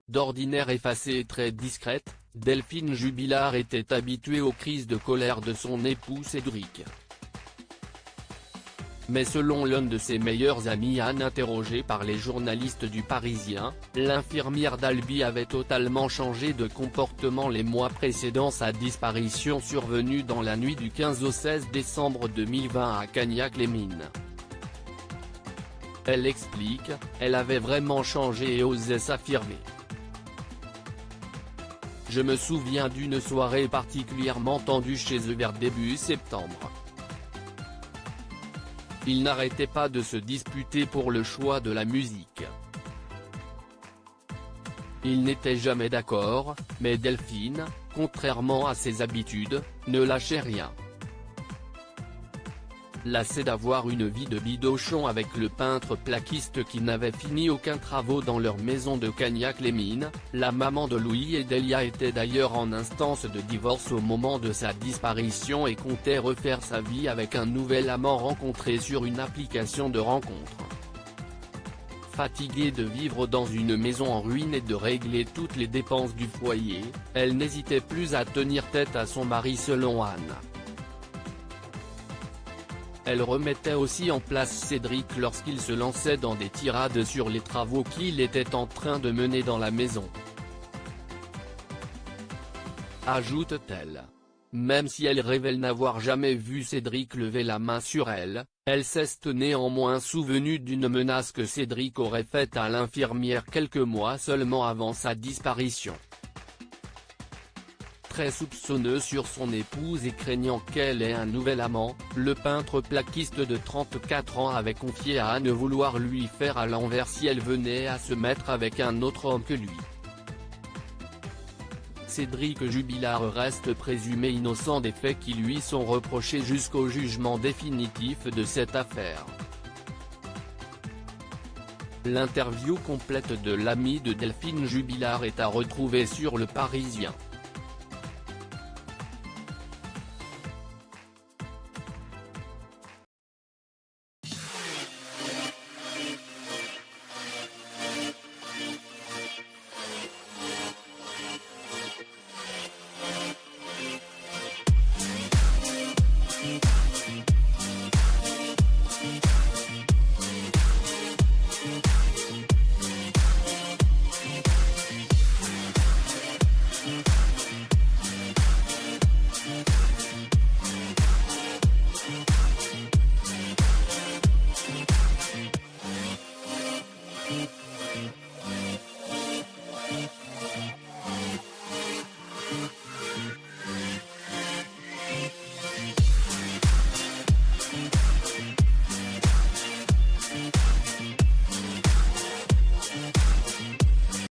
D'ordinaire effacée et très discrète, Delphine Jubilard était habituée aux crises de colère de son époux Cédric. Mais selon l'un de ses meilleurs amis Anne interrogé par les journalistes du Parisien, l'infirmière d'Albi avait totalement changé de comportement les mois précédant sa disparition survenue dans la nuit du 15 au 16 décembre 2020 à Cagnac-les-Mines. Elle explique, elle avait vraiment changé et osait s'affirmer. Je me souviens d'une soirée particulièrement tendue chez eux vers début septembre. Ils n'arrêtaient pas de se disputer pour le choix de la musique. Ils n'étaient jamais d'accord, mais Delphine, contrairement à ses habitudes, ne lâchait rien. Lassée d'avoir une vie de bidochon avec le peintre plaquiste qui n'avait fini aucun travaux dans leur maison de Cagnac-les-Mines, la maman de Louis et Delia était d'ailleurs en instance de divorce au moment de sa disparition et comptait refaire sa vie avec un nouvel amant rencontré sur une application de rencontre. Fatiguée de vivre dans une maison en ruine et de régler toutes les dépenses du foyer, elle n'hésitait plus à tenir tête à son mari selon Anne. Elle remettait aussi en place Cédric lorsqu'il se lançait dans des tirades sur les travaux qu'il était en train de mener dans la maison. Ajoute-t-elle. Même si elle révèle n'avoir jamais vu Cédric lever la main sur elle, elle s'est néanmoins souvenue d'une menace que Cédric aurait faite à l'infirmière quelques mois seulement avant sa disparition. Très soupçonneux sur son épouse et craignant qu'elle ait un nouvel amant, le peintre plaquiste de 34 ans avait confié à Anne vouloir lui faire à l'envers si elle venait à se mettre avec un autre homme que lui. Cédric Jubilard reste présumé innocent des faits qui lui sont reprochés jusqu'au jugement définitif de cette affaire. L'interview complète de l'ami de Delphine Jubilard est à retrouver sur Le Parisien.